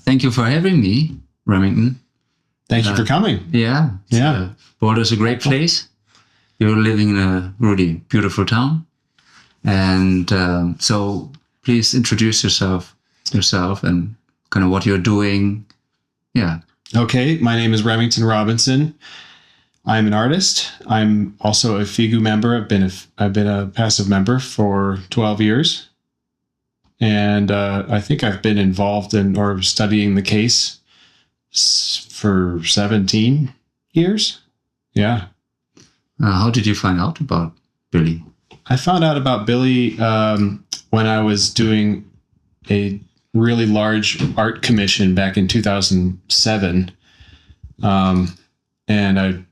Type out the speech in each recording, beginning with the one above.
Thank you for having me, Remington. Thank you for coming. Yeah. Boulder's a great place. You're living in a really beautiful town. And so please introduce yourself and kind of what you're doing. Yeah. Okay. My name is Remington Robinson. I'm an artist. I'm also a FIGU member. I've been a passive member for 12 years. And I think I've been involved in or studying the case for 17 years. Yeah. How did you find out about Billy? I found out about Billy when I was doing a really large art commission back in 2007. And I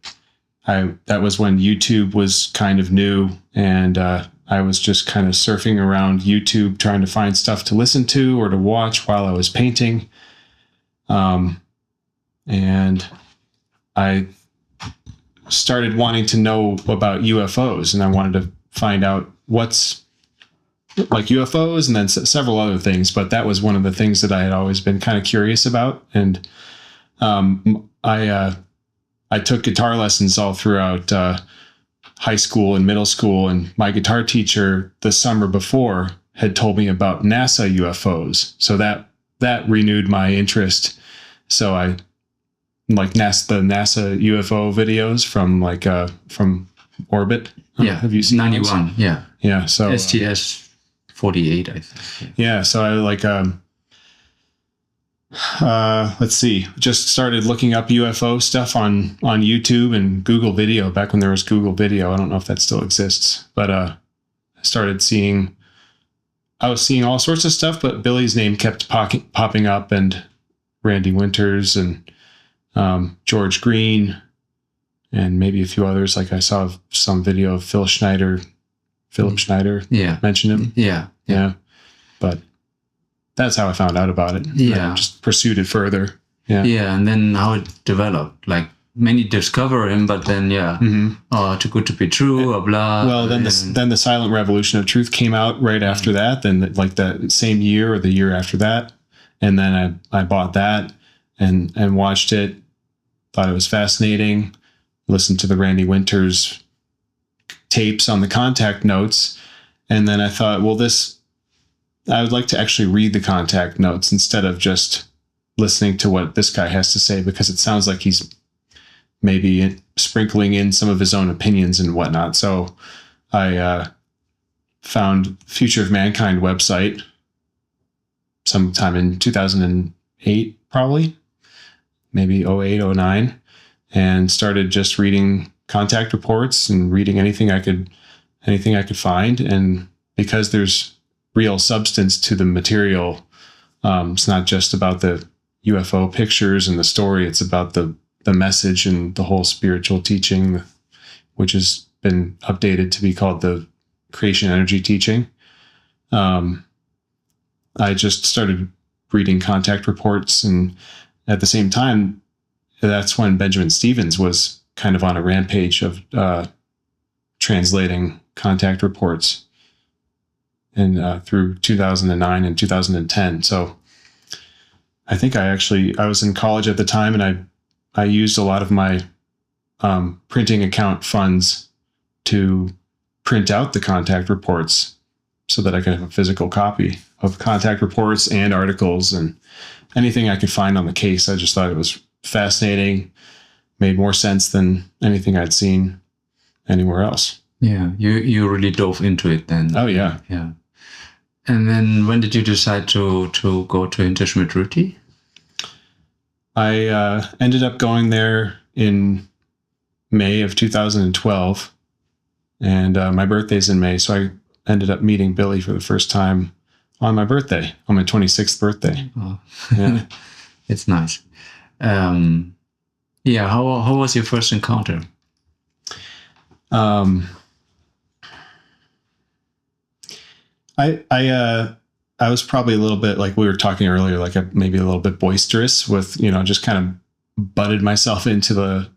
that was when YouTube was kind of new, and I was just kind of surfing around YouTube trying to find stuff to listen to or to watch while I was painting. And I started wanting to know about UFOs, and I wanted to find out what's like UFOs and then several other things. But that was one of the things that I had always been kind of curious about. And I took guitar lessons all throughout high school and middle school, and my guitar teacher the summer before had told me about NASA UFOs. So that renewed my interest. So I like the NASA UFO videos from orbit. Yeah. Have you seen 91? those? Yeah. Yeah. So STS 48, I think. Yeah. So I let's see, just started looking up UFO stuff on YouTube and Google Video back when there was Google Video. I don't know if that still exists, but I was seeing all sorts of stuff, but Billy's name kept popping up, and Randy Winters and George Green and maybe a few others. Like I saw some video of Philip Schneider. Yeah. Mentioned him. Yeah. But that's how I found out about it. Yeah. I just pursued it further. Yeah. Yeah. And then how it developed, like many discover him, but then, too good to be true, or blah. Well, then the Silent Revolution of Truth came out right after that. Then like the same year or the year after that. And then I bought that and watched it, thought it was fascinating, listened to the Randy Winters tapes on the contact notes. And then I thought, well, I would like to actually read the contact notes instead of just listening to what this guy has to say, because it sounds like he's maybe sprinkling in some of his own opinions and whatnot. So I found Future of Mankind website sometime in 2008, probably, maybe 08, 09, and started just reading contact reports and reading anything I could find. And because there's real substance to the material, it's not just about the UFO pictures and the story, it's about the message and the whole spiritual teaching, which has been updated to be called the creation energy teaching. I just started reading contact reports, and at the same time, that's when Benjamin Stevens was kind of on a rampage of translating contact reports, and through 2009 and 2010. So I think I was in college at the time, and I used a lot of my printing account funds to print out the contact reports so that I could have a physical copy of contact reports and articles and anything I could find on the case. I just thought it was fascinating, made more sense than anything I'd seen anywhere else. Yeah, you really dove into it then. Oh, yeah. Yeah. And then when did you decide to go to Hinterschmidt-Ruti? I ended up going there in May of 2012, and my birthday's in May, so I ended up meeting Billy for the first time on my birthday, on my 26th birthday. Oh. Yeah. It's nice. Yeah, how was your first encounter? I was probably a little bit, like we were talking earlier, like maybe a little bit boisterous with, just kind of butted myself into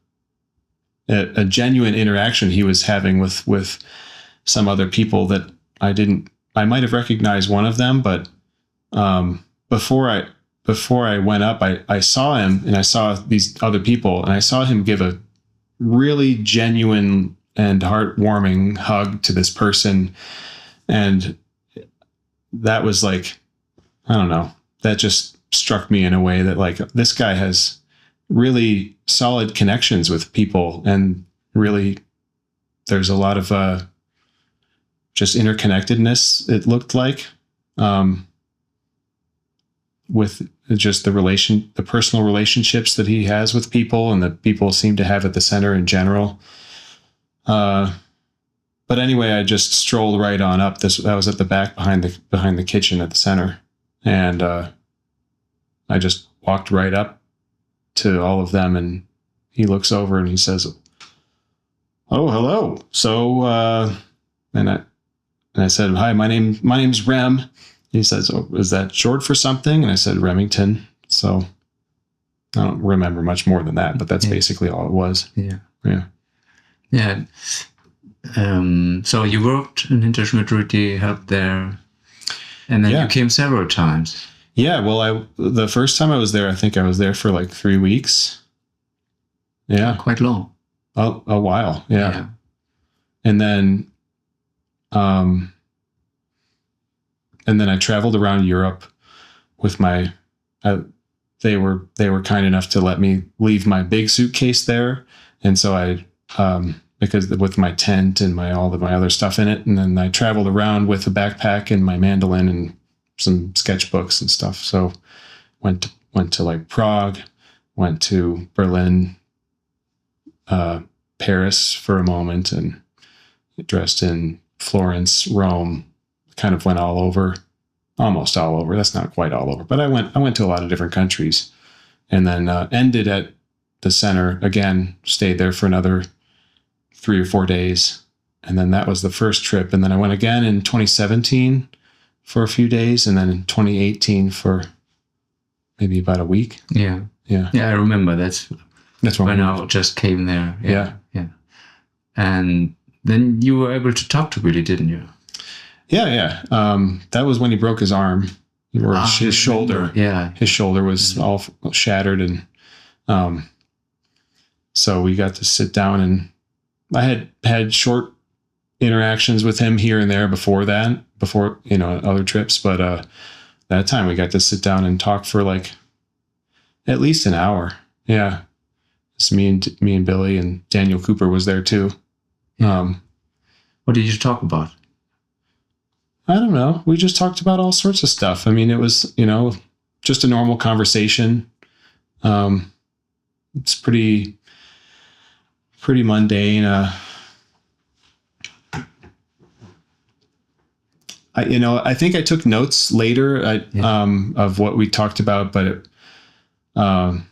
a genuine interaction he was having with some other people that I might have recognized one of them, but before before I went up, I saw him and I saw these other people, and I saw him give a really genuine and heartwarming hug to this person. And that was like, I don't know, that just struck me in a way that like, this guy has really solid connections with people, and really there's a lot of just interconnectedness, it looked like, with just the personal relationships that he has with people, and that people seem to have at the center in general. But anyway, I just strolled right on up. I was at the back behind the kitchen at the center, and I just walked right up to all of them, and he looks over and he says, "Oh, hello." So, and I said, "Hi, my name's Rem." He says, "Oh, is that short for something?" And I said, "Remington." So I don't remember much more than that, but that's basically all it was. Yeah. Yeah. Yeah. So you worked in international security, helped there, and then you came several times. Yeah. Well, the first time I was there, I think I was there for like 3 weeks. Yeah. Quite long. A while. Yeah. And then, I traveled around Europe with they were kind enough to let me leave my big suitcase there. And so because with my tent and my other stuff in it. And then I traveled around with a backpack and my mandolin and some sketchbooks and stuff. So went to like Prague, went to Berlin, Paris for a moment, and dressed in Florence, Rome, kind of went almost all over. That's not quite all over, but I went to a lot of different countries, and then ended at the center again, stayed there for another 3 or 4 days. And then that was the first trip. And then I went again in 2017 for a few days, and then in 2018 for maybe about a week. Yeah. Yeah. Yeah. I remember that's when I just came there. Yeah. Yeah. And then you were able to talk to Willie, didn't you? Yeah. Yeah. That was when he broke his arm, or his shoulder. Yeah. His shoulder was all shattered. And, so we got to sit down, and I had short interactions with him here and there before, other trips. But, that time we got to sit down and talk for like at least an hour. Yeah. It's me and Billy, and Daniel Cooper was there too. Yeah. What did you talk about? I don't know. We just talked about all sorts of stuff. I mean, it was, just a normal conversation. It's pretty mundane. I think I took notes later of what we talked about, but I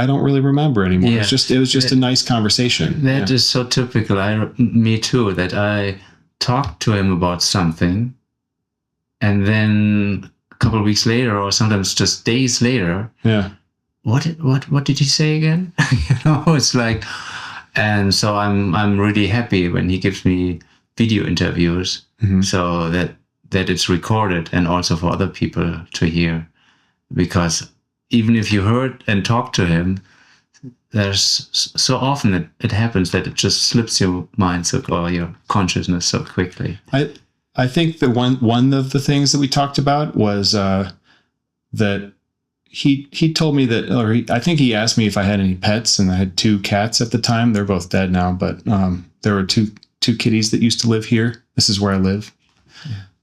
don't really remember anymore. Yeah. It was just a nice conversation. That is so typical. Me too, that I talked to him about something, and then a couple of weeks later, or sometimes just days later, what did he say again? It's like, and so I'm really happy when he gives me video interviews, so that it's recorded and also for other people to hear, because even if you heard and talked to him, there's so often it happens that it just slips your mind or your consciousness so quickly. I think that one of the things that we talked about was that he told me that, I think he asked me if I had any pets, and I had 2 cats at the time. They're both dead now, but there were two kitties that used to live here. This is where I live.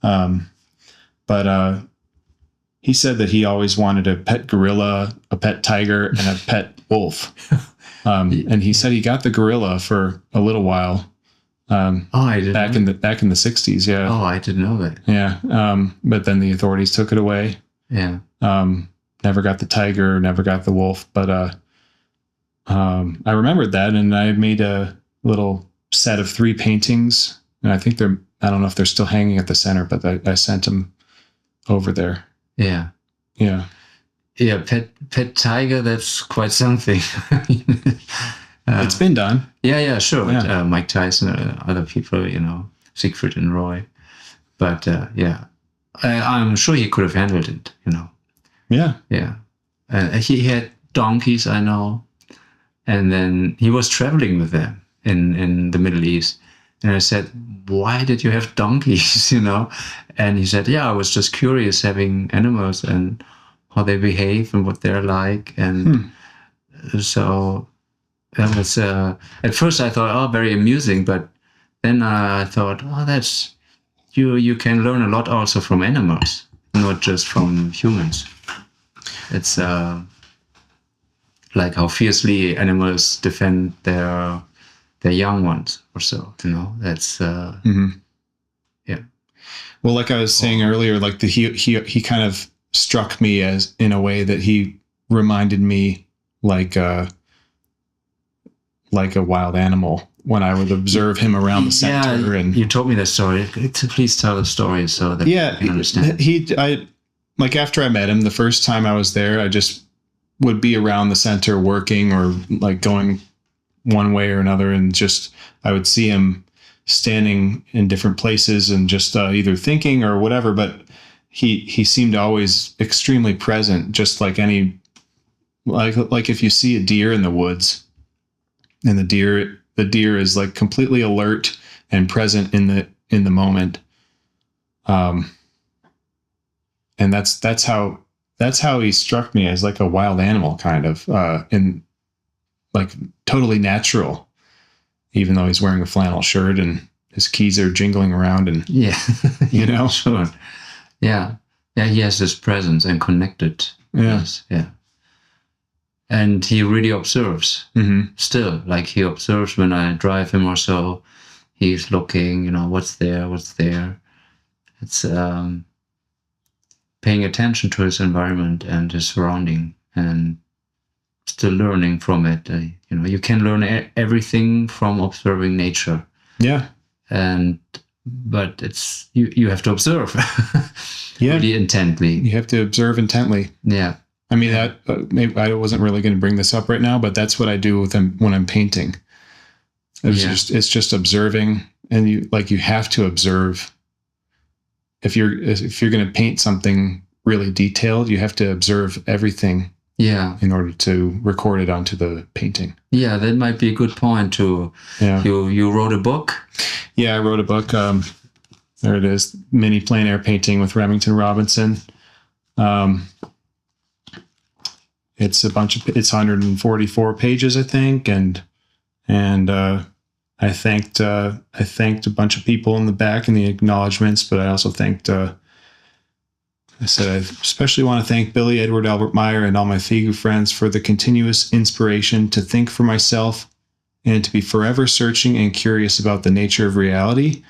Yeah. But he said that he always wanted a pet gorilla, a pet tiger, and a pet wolf. And he said he got the gorilla for a little while. I didn't know. Back in the 60s. Yeah. Oh, I didn't know that. Yeah. But then the authorities took it away. Yeah. Never got the tiger, never got the wolf. But I remembered that, and I made a little set of 3 paintings, and I think I don't know if they're still hanging at the center, but I sent them over there. Yeah. Yeah. Yeah. Pet tiger. That's quite something. It's been done. Yeah. Sure. Yeah. Mike Tyson, other people, Siegfried and Roy. But yeah, I'm sure he could have handled it, Yeah. Yeah. He had donkeys, I know. And then he was traveling with them in the Middle East. And I said, why did you have donkeys, And he said, yeah, I was just curious having animals and how they behave and what they're like. And so that was, at first I thought, oh, very amusing. But then I thought, oh, that's, you can learn a lot also from animals, not just from humans. It's like how fiercely animals defend their young ones or so, that's yeah. Well, like I was saying earlier, like he kind of struck me as in a way that he reminded me like a wild animal when I would observe him around the center. And you told me that story. Please tell the story so that I can understand. Like after I met him the first time I was there, I just would be around the center working or like going one way or another, and just I would see him standing in different places and just either thinking or whatever, but he seemed always extremely present, just like like if you see a deer in the woods and the deer is like completely alert and present in the moment. And that's how he struck me, as like a wild animal kind of, in like totally natural, even though he's wearing a flannel shirt and his keys are jingling around and Sure. Yeah. He has this presence and connected. Yes. Yeah. And he really observes still, like he observes when I drive him or so. He's looking, what's there. It's paying attention to his environment and his surrounding and still learning from it. You can learn everything from observing nature. Yeah. But it's, you have to observe really intently. You have to observe intently. Yeah. I mean, that maybe I wasn't really going to bring this up right now, but that's what I do with them when I'm painting. It's just observing, and you have to observe. If you're going to paint something really detailed, you have to observe everything. Yeah. In order to record it onto the painting. Yeah, that might be a good point too. Yeah. You wrote a book? Yeah, I wrote a book. There it is, Mini Plein Air Painting with Remington Robinson. It's it's 144 pages, I think, and I thanked a bunch of people in the back in the acknowledgments, but I also thanked. I said, I especially want to thank Billy, Edward, Albert Meier, and all my Figu friends for the continuous inspiration to think for myself and to be forever searching and curious about the nature of reality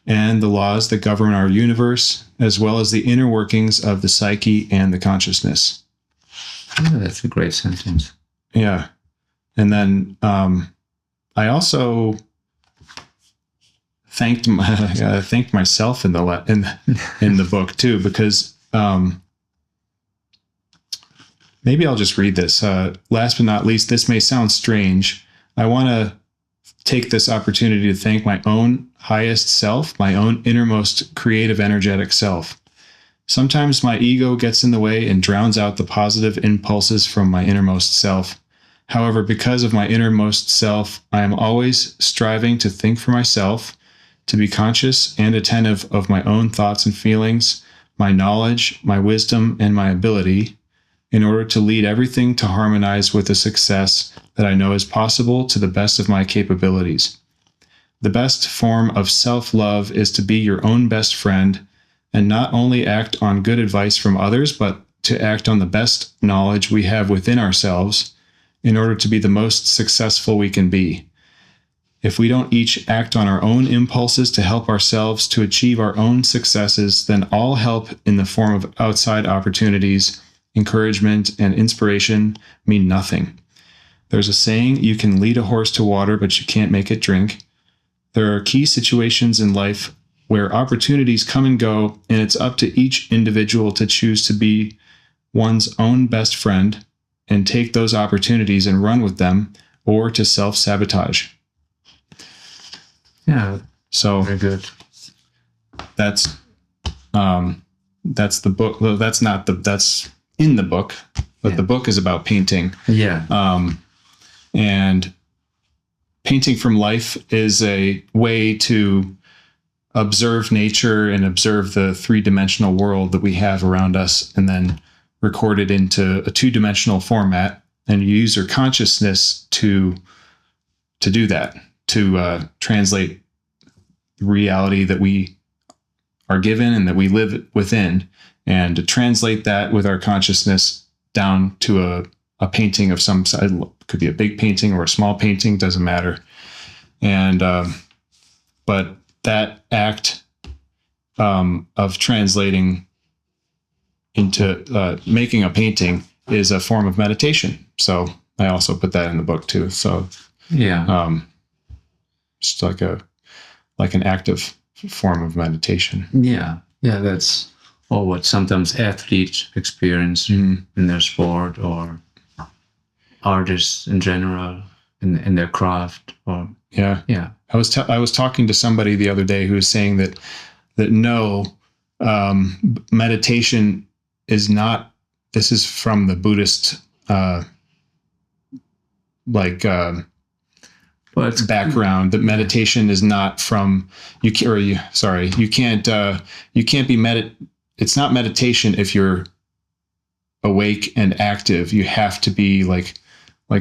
and the laws that govern our universe, as well as the inner workings of the psyche and the consciousness. Oh, that's a great sentence. Yeah. And then I also thanked myself in the book too, because maybe I'll just read this. Last but not least, this may sound strange. I want to take this opportunity to thank my own highest self, my own innermost creative, energetic self. Sometimes my ego gets in the way and drowns out the positive impulses from my innermost self. However, because of my innermost self, I am always striving to think for myself, to be conscious and attentive of my own thoughts and feelings, my knowledge, my wisdom, and my ability, in order to lead everything to harmonize with the success that I know is possible to the best of my capabilities. The best form of self-love is to be your own best friend and not only act on good advice from others, but to act on the best knowledge we have within ourselves in order to be the most successful we can be. If we don't each act on our own impulses to help ourselves to achieve our own successes, then all help in the form of outside opportunities, encouragement, and inspiration mean nothing. There's a saying, you can lead a horse to water, but you can't make it drink. There are key situations in life where opportunities come and go, and it's up to each individual to choose to be one's own best friend and take those opportunities and run with them, or to self-sabotage. Yeah. So very good. That's the book. That's in the book, but Yeah. the book is about painting. Yeah. And painting from life is a way to observe nature and observe the three-dimensional world that we have around us, and then record it into a two-dimensional format, and you use your consciousness to do that, to translate the reality that we are given and that we live within, and to translate that with our consciousness down to a painting of some size. It could be a big painting or a small painting, doesn't matter. And but that act of translating into making a painting is a form of meditation. So I also put that in the book too. So Yeah. it's like an active form of meditation. Yeah. Yeah. That's what sometimes athletes experience in their sport, or artists in general in their craft. Or Yeah. yeah. I was talking to somebody the other day who was saying that no, meditation is not. This is from the Buddhist background. That meditation is not from you. You can't be It's not meditation if you're awake and active. You have to be like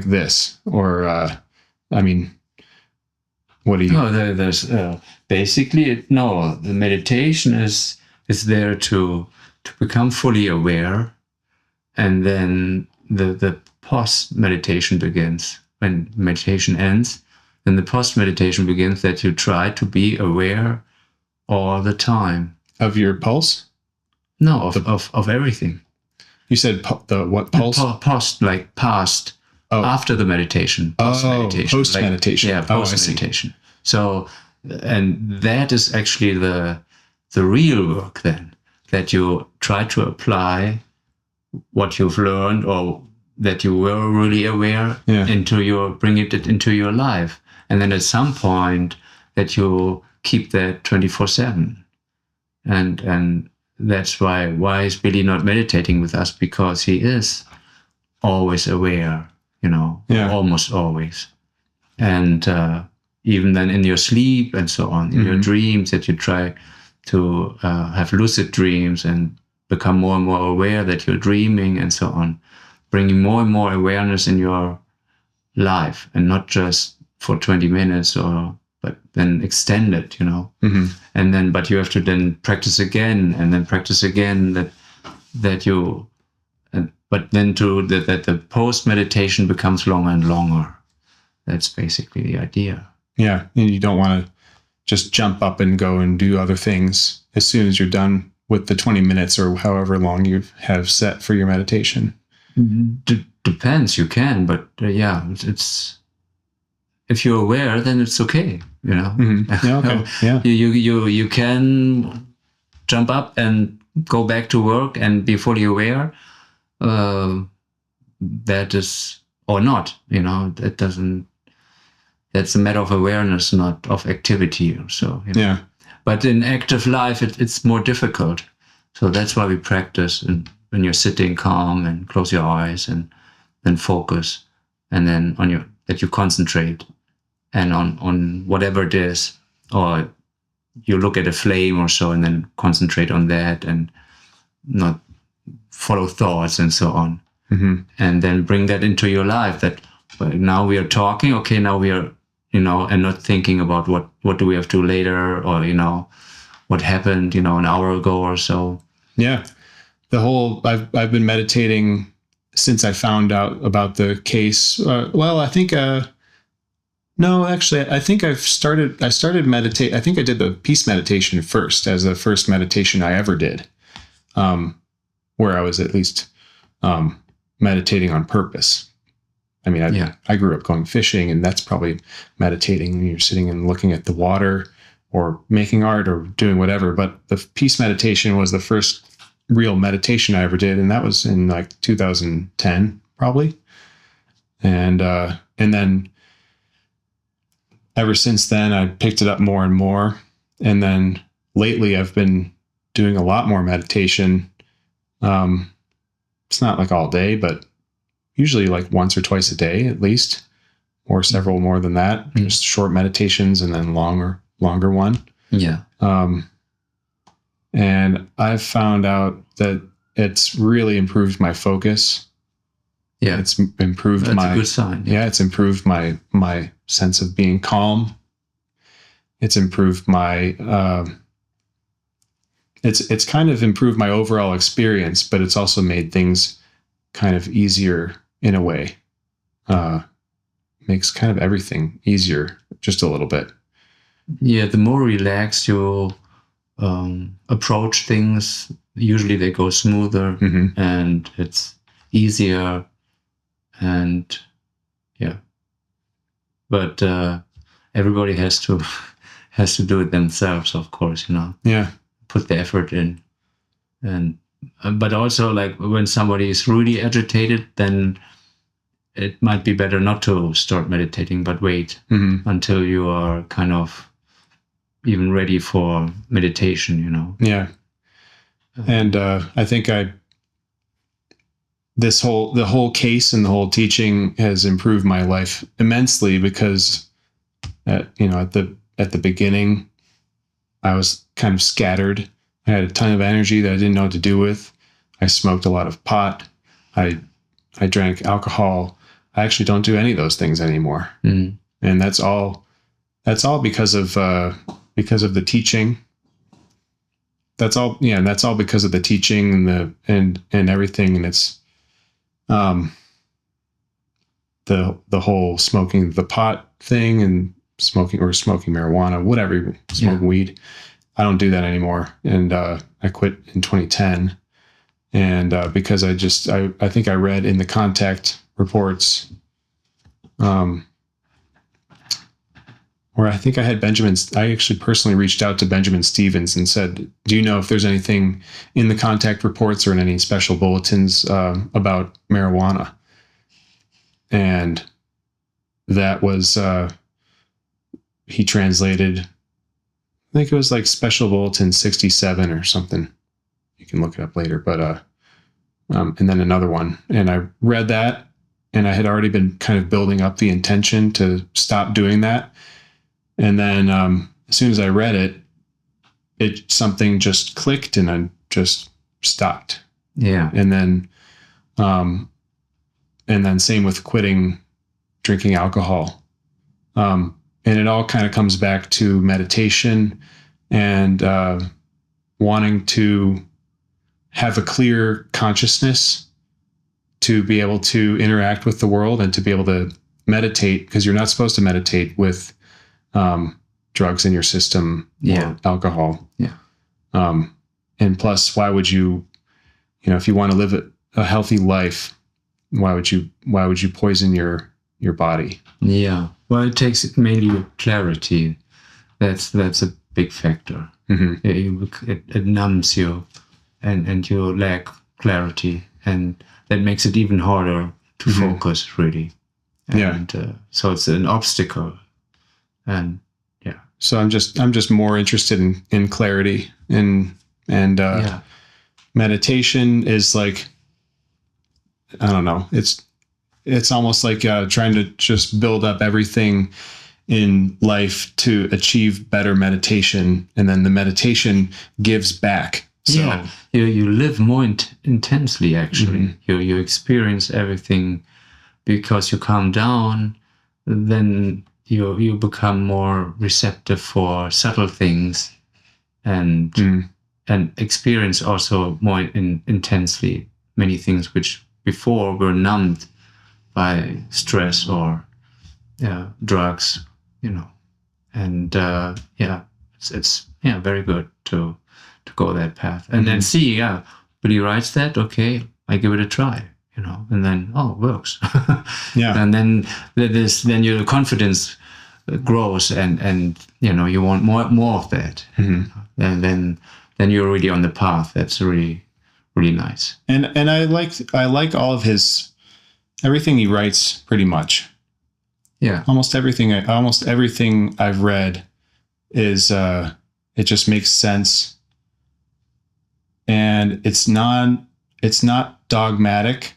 this, or I mean. What do you? No, there's basically no. The meditation is there to become fully aware, and then the post meditation begins. When meditation ends, then the post meditation begins. That you try to be aware all the time Of your pulse? No, of everything. You said the what pulse? Post, like past. Oh. After the meditation, post-meditation. Post-meditation. Like, yeah, post-meditation. So, and that is actually the real work then, that you try to apply what you've learned or that you were really aware bring it into your life. And then at some point that you keep that 24/7. And that's why is Billy not meditating with us? Because he is always aware. Almost always. And even then in your sleep and so on, in your dreams, that you try to have lucid dreams and become more and more aware that you're dreaming and so on, bringing more and more awareness in your life, and not just for 20 minutes but then extend it, And then, but you have to then practice again and then practice again that you, but then that the post meditation becomes longer and longer. That's basically the idea. Yeah, and you don't want to just jump up and go and do other things as soon as you're done with the 20 minutes or however long you have set for your meditation. Depends. You can, but it's if you're aware, then it's okay. Yeah, okay. Yeah. You can jump up and go back to work and be fully aware. That is, or not, that doesn't, that's a matter of awareness, not of activity. So, yeah. But in active life, it's more difficult. So that's why we practice. And when you're sitting calm and close your eyes and then focus, and then that you concentrate and on whatever it is, or you look at a flame or so and then concentrate on that and not follow thoughts and so on. And then bring that into your life, that now we are talking, okay, now we are, and not thinking about what do we have to do later, or, what happened, an hour ago or so. Yeah. I've been meditating since I found out about the case. I think, no, actually, I think I started meditate. I think I did the peace meditation first as the first meditation I ever did, where I was at least, meditating on purpose. I mean, I grew up going fishing, and that's probably meditating when you're sitting and looking at the water or making art or doing whatever. But the peace meditation was the first real meditation I ever did. And that was in like 2010, probably. And then ever since then, I picked it up more and more. And then lately I've been doing a lot more meditation, it's not like all day, but usually like once or twice a day at least, or several more than that. Just short meditations and then longer one. Yeah. And I've found out that it's really improved my focus. Yeah. It's improved That's my a good sign. yeah, it's improved my sense of being calm. It's improved my it's kind of improved my overall experience, but it's also made things kind of easier in a way. Makes kind of everything easier just a little bit. Yeah, the more relaxed you approach things, usually they go smoother and it's easier. And yeah, but everybody has to do it themselves, of course, you know. Yeah, put the effort in. And but also, like, when somebody is really agitated, then it might be better not to start meditating, but wait until you are kind of even ready for meditation, you know. Yeah. And I think the whole case and the whole teaching has improved my life immensely, because at the beginning I was kind of scattered. I had a ton of energy that I didn't know what to do with. I smoked a lot of pot. I drank alcohol. I actually don't do any of those things anymore. And that's all because of the teaching. That's all because of the teaching and everything. And it's the whole smoking the pot thing and smoking marijuana, whatever, smoking weed. I don't do that anymore. And I quit in 2010. And because I think I read in the contact reports, where I think I actually personally reached out to Benjamin Stevens and said, do you know if there's anything in the contact reports or in any special bulletins about marijuana? And that was, he translated, I think it was like Special Bulletin 67 or something. You can look it up later, but, and then another one. And I read that, and I had already been kind of building up the intention to stop doing that. And then as soon as I read it, something just clicked and I just stopped. Yeah. And then same with quitting drinking alcohol. And it all kind of comes back to meditation and wanting to have a clear consciousness to be able to interact with the world and to be able to meditate, because you're not supposed to meditate with drugs in your system or alcohol. Yeah. And plus, why would you, if you want to live a healthy life, why would you poison your body? Yeah. Well, it takes mainly clarity. That's a big factor. It numbs you, and you lack clarity, and that makes it even harder to focus, really. And so it's an obstacle. And yeah. So I'm just more interested in clarity, and meditation is like, I don't know. It's almost like trying to just build up everything in life to achieve better meditation, and then the meditation gives back. So, yeah, you live more intensely, actually. You experience everything because you calm down. Then you become more receptive for subtle things, and experience also more intensely many things which before were numbed by stress or drugs, and it's very good to go that path, and then see, but he writes that, okay, I give it a try, and then, it works. And then then your confidence grows, and you want more of that, and then you're really on the path. That's really, really nice. And I like all of everything he writes, pretty much. Yeah. Almost everything I've read is it just makes sense, and it's it's not dogmatic.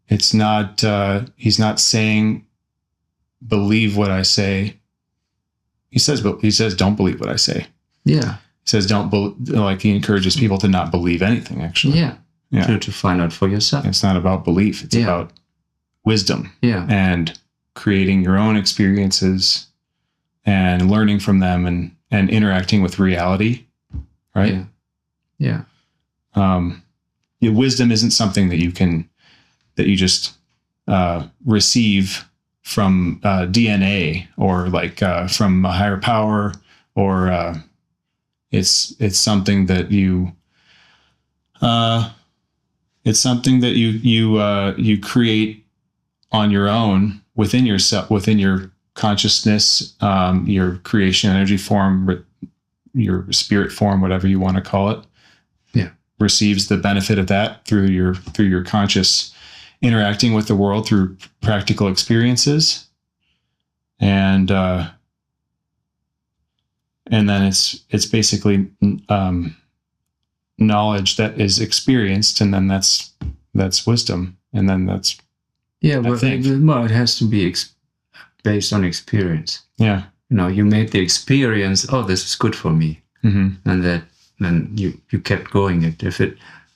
It's not, he's not saying, believe what I say. He says, don't believe what I say. Yeah. He says, he encourages people to not believe anything, actually. Yeah. To find out for yourself. It's not about belief. It's about wisdom. Yeah. And creating your own experiences and learning from them and interacting with reality. Right? Yeah. Wisdom isn't something that you just receive from DNA or from a higher power, or it's something that you you create on your own within yourself, within your consciousness, your creation energy form, your spirit form, whatever you want to call it. Yeah. Receives the benefit of that through your conscious interacting with the world through practical experiences. And then it's basically knowledge that is experienced, and then that's wisdom, and then that's it has to be based on experience. Yeah, you made the experience. Oh, this is good for me, and then you kept going. If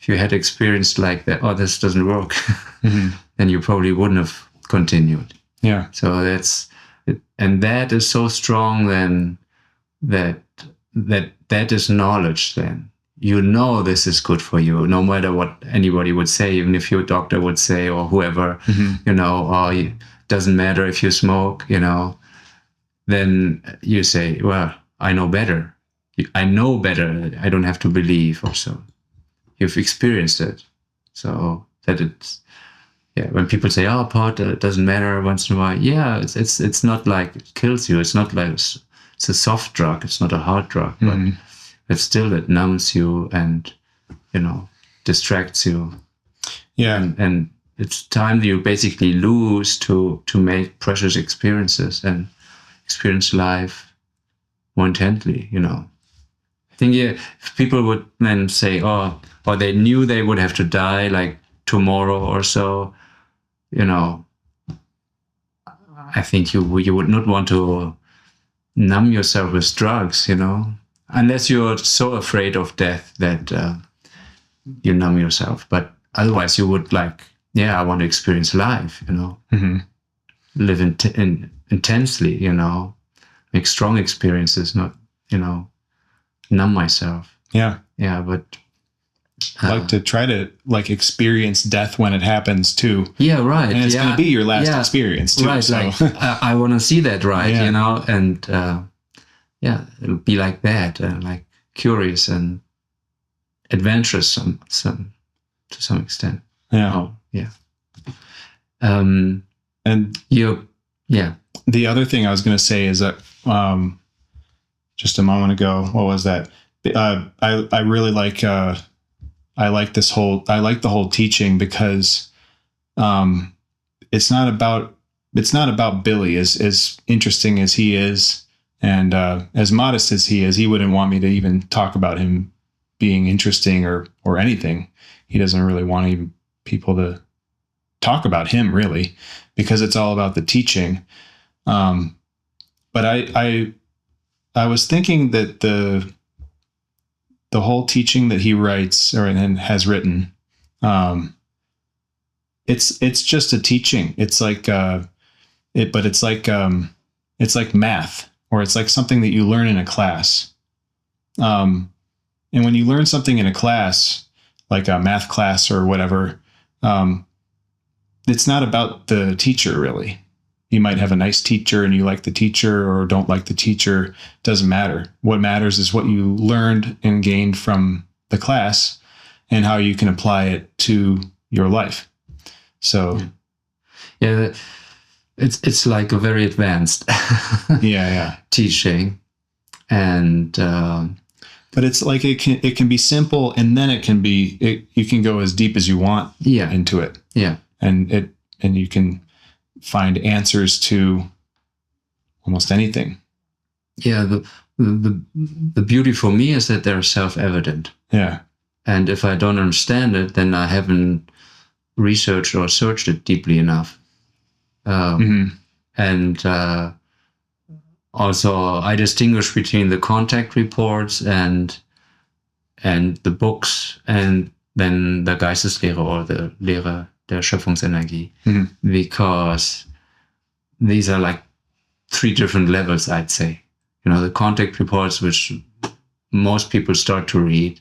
you had experienced like that, oh, this doesn't work, then you probably wouldn't have continued. Yeah. So that's it, and that is so strong. Then that is knowledge. Then this is good for you, no matter what anybody would say, even if your doctor would say, or whoever, or it doesn't matter if you smoke, then you say, well, I know better. I know better. I don't have to believe. Also, you've experienced it, so that it's when people say, "Oh, pot, it doesn't matter once in a while." Yeah, it's not like it kills you. It's not like it's a soft drug. It's not a hard drug, but it's still, it numbs you and distracts you. Yeah, and it's time that you basically lose to make precious experiences and experience life more intently. I think if people would then say, or they knew they would have to die like tomorrow or so, I think you would not want to numb yourself with drugs, unless you're so afraid of death that you numb yourself. But otherwise, you would I want to experience life, live intensely, make strong experiences, not, numb myself. Yeah. Yeah, but like to try to experience death when it happens too. Yeah, right. And it's going to be your last experience too. Right. So. I want to see that, right? And it'll be like that, like curious and adventurous to some extent. Yeah. Oh, yeah. And the other thing I was going to say is that just a moment ago, what was that? I really like the whole teaching, because it's not about Billy, as interesting as he is and as modest as he is. He wouldn't want me to even talk about him being interesting or anything. He doesn't really want even people to talk about him, really, because it's all about the teaching. But I was thinking that the whole teaching that he writes and has written, it's just a teaching. It's like it's like math, or it's like something that you learn in a class. And when you learn something in a class, like a math class or whatever, it's not about the teacher, really. You might have a nice teacher and you like the teacher or don't like the teacher. Doesn't matter. What matters is what you learned and gained from the class and how you can apply it to your life. So, yeah, it's like a very advanced teaching, and but it's like it can be simple, and then you can go as deep as you want into it. Yeah, and you can find answers to almost anything. Yeah, the beauty for me is that they're self-evident. Yeah. And if I don't understand it, then I haven't researched or searched it deeply enough. And also, I distinguish between the contact reports and the books, and then the Geisteslehre or the Lehre der Schöpfungsenergie, because these are like 3 different levels, I'd say. You know, the contact reports, which most people start to read,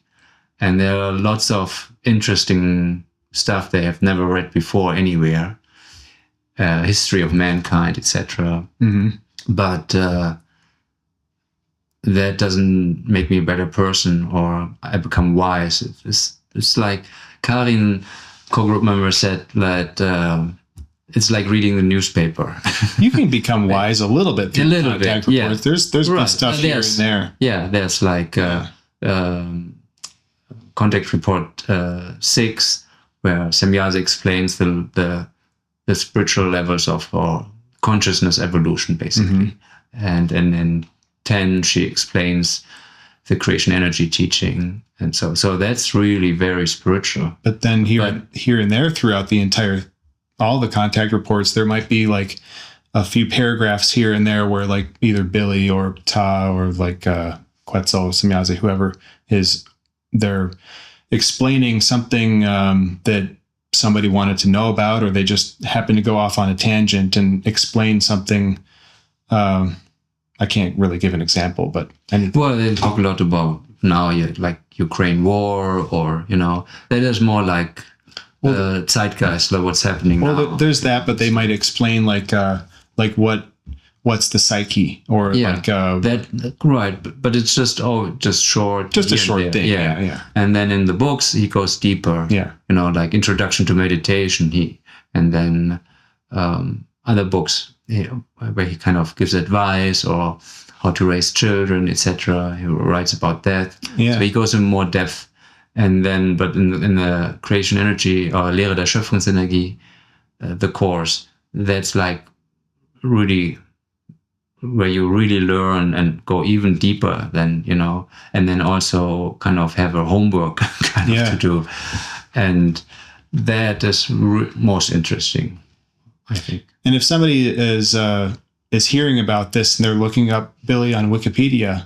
and there are lots of interesting stuff they have never read before anywhere, history of mankind, etc. But that doesn't make me a better person or I become wise. It's like Karin, co-group member, said that it's like reading the newspaper. You can become wise a little bit through contact reports. Yeah. There's good stuff here and there. Yeah, there's like contact report 6, where Semyaza explains the spiritual levels of or consciousness evolution, basically. And in 10, she explains the creation energy teaching. And so that's really very spiritual. But then here and there throughout all the contact reports, there might be like a few paragraphs here and there where like either Billy or Ta or like Quetzal, Semyaza, whoever they're explaining something that somebody wanted to know about, or they just happen to go off on a tangent and explain something. I can't really give an example, but well, they talk a lot about now, like Ukraine war, or that is more like zeitgeist, like what's happening now. Well, there's that, but they might explain like what's the psyche, or like that right, but it's just short, just a short thing. Yeah. And then in the books he goes deeper. Yeah, like Introduction to Meditation. And then other books where he kind of gives advice or how to raise children, etc. He writes about that. Yeah. So he goes in more depth. And then, but in the creation energy or Lehre der Schöpfungsenergie, the course, that's like really where you really learn and go even deeper than, and then also kind of have a homework kind of to do. And that is most interesting, I think. And if somebody is hearing about this and they're looking up Billy on Wikipedia,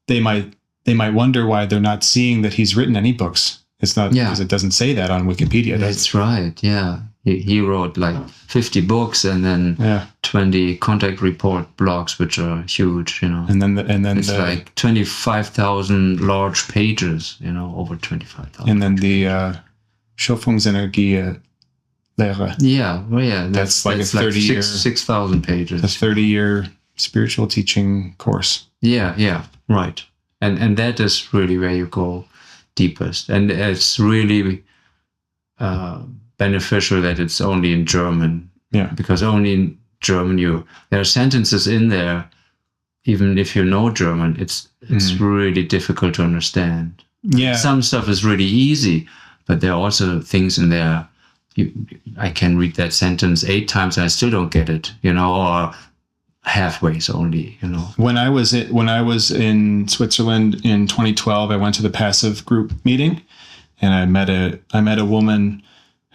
they might wonder why they're not seeing that he's written any books. It's not because it doesn't say that on Wikipedia. That's right. Yeah, he wrote like 50 books and then 20 contact report blogs, which are huge. And then it's like 25,000 large pages. Over 25,000. And then the Schöpfungsenergie Lehre. Yeah, that's like a 30-year, 6,000 pages. A 30-year spiritual teaching course. Yeah, right. And that is really where you go deepest. And it's really beneficial that it's only in German. Yeah. Because only in German there are sentences in there, even if you know German, it's really difficult to understand. Yeah. Some stuff is really easy, but there are also things in there. I can read that sentence 8 times and I still don't get it, or halfways only, When I was in Switzerland in 2012, I went to the passive group meeting, and I met a woman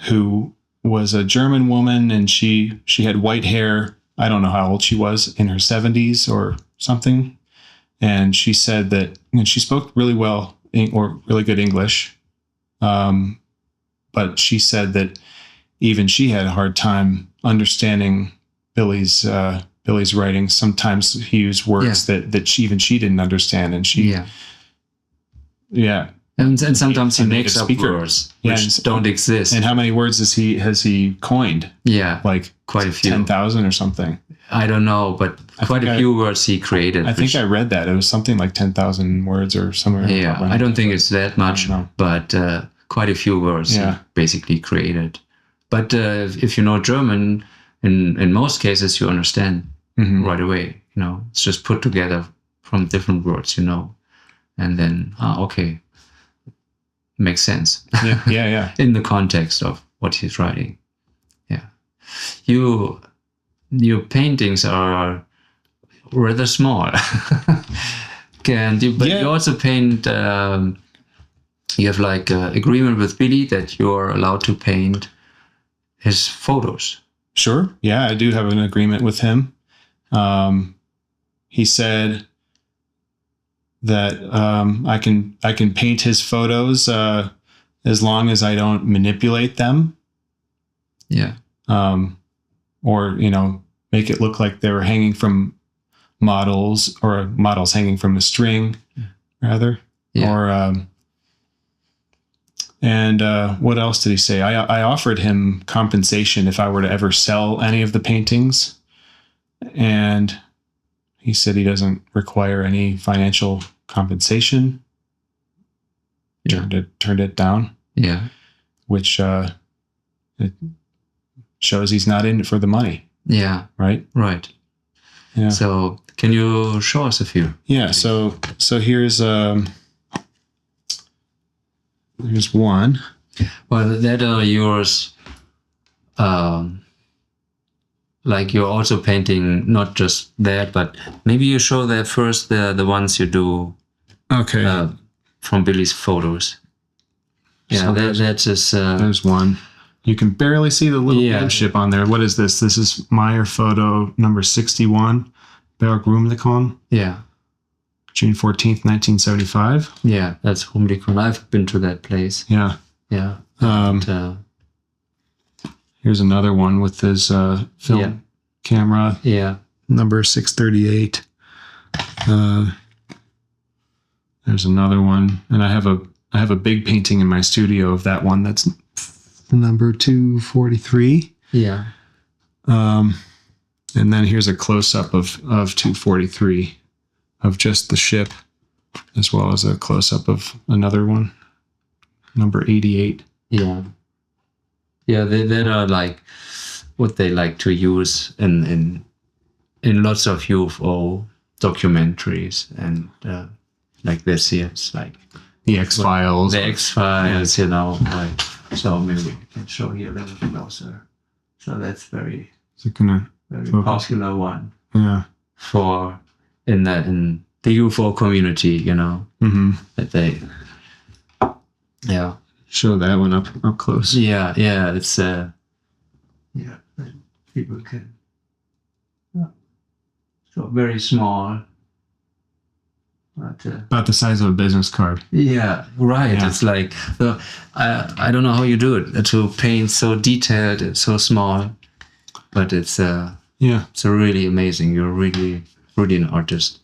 who was a German woman, and she had white hair. I don't know how old she was, in her 70s or something. And she said that, and she spoke really well or really good English. But she said that even she had a hard time understanding Billy's writing. Sometimes he used words that she didn't understand, and and sometimes he makes up words which don't exist. And how many words has he coined? Yeah, like quite a few, 10,000 or something. I don't know, but quite a few words he created. I think I read that it was something like 10,000 words or somewhere. Yeah, I don't think it's that much, but quite a few words he basically created. But if you know German, in most cases you understand right away. It's just put together from different words, and then okay, makes sense. Yeah. In the context of what he's writing. Yeah, your paintings are rather small. But you also paint you have like an agreement with Billy that you're allowed to paint his photos. Sure. Yeah, I do have an agreement with him. He said that I can paint his photos as long as I don't manipulate them. Yeah. Or, make it look like they were hanging from models, or models hanging from a string, rather. Yeah. Or, what else did he say? I offered him compensation if I were to ever sell any of the paintings. And he said he doesn't require any financial compensation. Yeah. Turned it down. Yeah. Which it shows he's not in it for the money. Yeah. Right? Right. Yeah. So can you show us a few? Yeah, so here's one. Well, that are yours. Like you're also painting not just that, but maybe you show that first the ones you do. Okay. From Billy's photos. Yeah, So that's just. There's one. You can barely see the little ship on there. What is this? This is Meier photo number 61, Berg Remington. Yeah. June 14th, 1975. Yeah, that's Remington. I've been to that place. Yeah. Yeah. Here's another one with his film camera. Yeah. Number 638. There's another one, and I have a big painting in my studio of that one. That's number 243. Yeah. And then here's a close up of 243 of just the ship, as well as a close up of another one, number 88. Yeah. Yeah, they are like what they like to use in lots of UFO documentaries, and like this here, it's like the X-Files. The X-Files, like, so maybe we can show here a little closer. So that's very popular one. Yeah. For in the UFO community, Mm-hmm. that they. Yeah. Show that one up close. Yeah, it's people can. So very small. But, about the size of a business card. Yeah, right. Yeah. It's like I don't know how you do it to paint so detailed and so small, but it's it's really amazing. You're really an artist.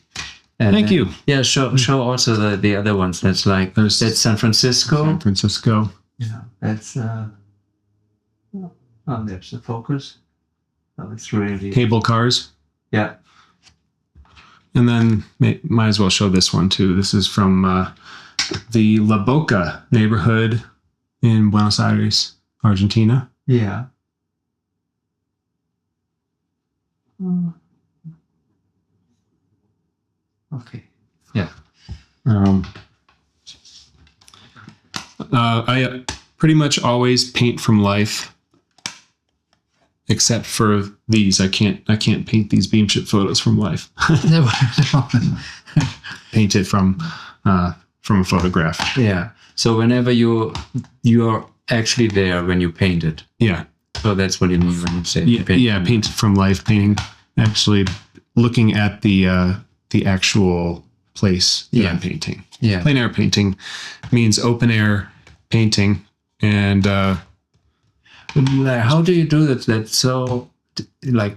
And thank you. Yeah, show also the other ones. That's like that's San Francisco. San Francisco. Yeah, that's there's the focus. So it's really Cable cars. Yeah. And then might as well show this one too. This is from the La Boca neighborhood in Buenos Aires, Argentina. Yeah. Okay. Yeah. I pretty much always paint from life, except for these. I can't paint these beamship photos from life. Paint it from a photograph. Yeah. So whenever you're actually there when you paint it. Yeah. So that's what you mean when you say paint from life, painting, actually looking at the actual place that I'm painting. Yeah. Plein air painting means open air painting, and how do you do that? That's so like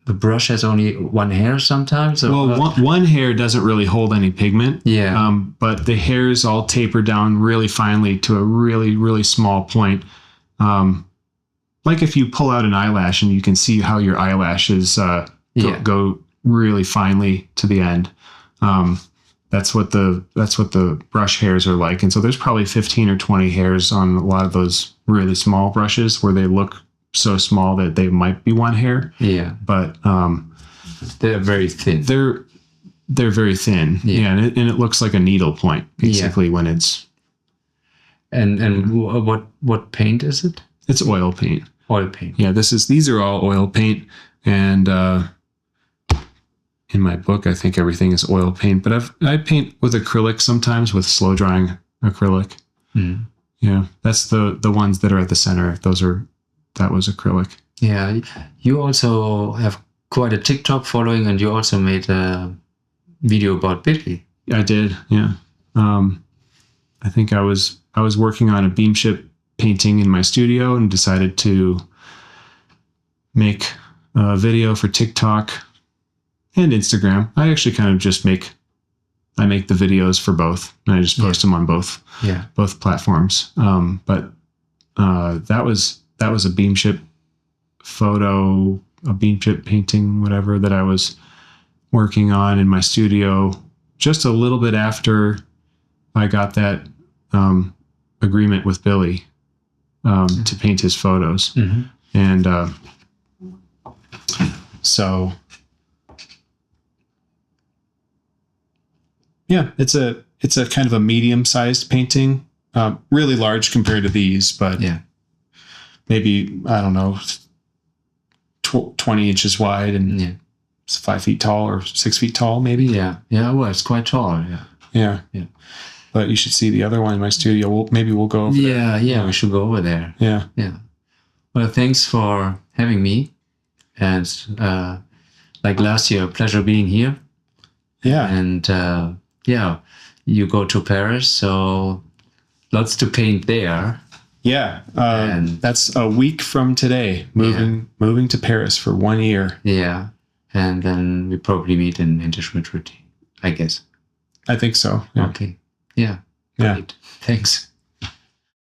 the brush has only one hair sometimes. One hair doesn't really hold any pigment. Yeah. But the hairs all taper down really finely to a really, really small point. Like if you pull out an eyelash and you can see how your eyelashes go really finely to the end. That's what the brush hairs are like. And so there's probably 15 or 20 hairs on a lot of those really small brushes where they look so small that they might be one hair. Yeah. But they're very thin. They're very thin. Yeah. And it looks like a needle point basically when it's. And what paint is it? It's oil paint. Oil paint. Yeah, these are all oil paint, and in my book I think everything is oil paint, but I paint with acrylic sometimes, with slow drying acrylic. Mm. Yeah, that's the ones that are at the center. That was acrylic. Yeah, you also have quite a TikTok following, and you also made a video about Billy. I did. Yeah. I think I was working on a beamship painting in my studio and decided to make a video for TikTok and Instagram. I actually kind of just make the videos for both, and I just post them on both platforms. But that was a beamship photo, a beamship painting, whatever, that I was working on in my studio just a little bit after I got that agreement with Billy to paint his photos. Mm-hmm. And so, yeah, it's a kind of a medium-sized painting, really large compared to these, but maybe, I don't know, 20 inches wide and it's 5 feet tall or 6 feet tall, maybe. Yeah. Well, it's quite tall. Yeah. But you should see the other one in my studio. We'll go over there. Yeah, we should go over there. Yeah. Well, thanks for having me. And like last year, pleasure being here. Yeah. And you go to Paris, so lots to paint there. Yeah. And that's a week from today, moving to Paris for 1 year. Yeah. And then we probably meet in Schmidt, I guess. I think so. Yeah. Okay. Yeah. Great. Thanks.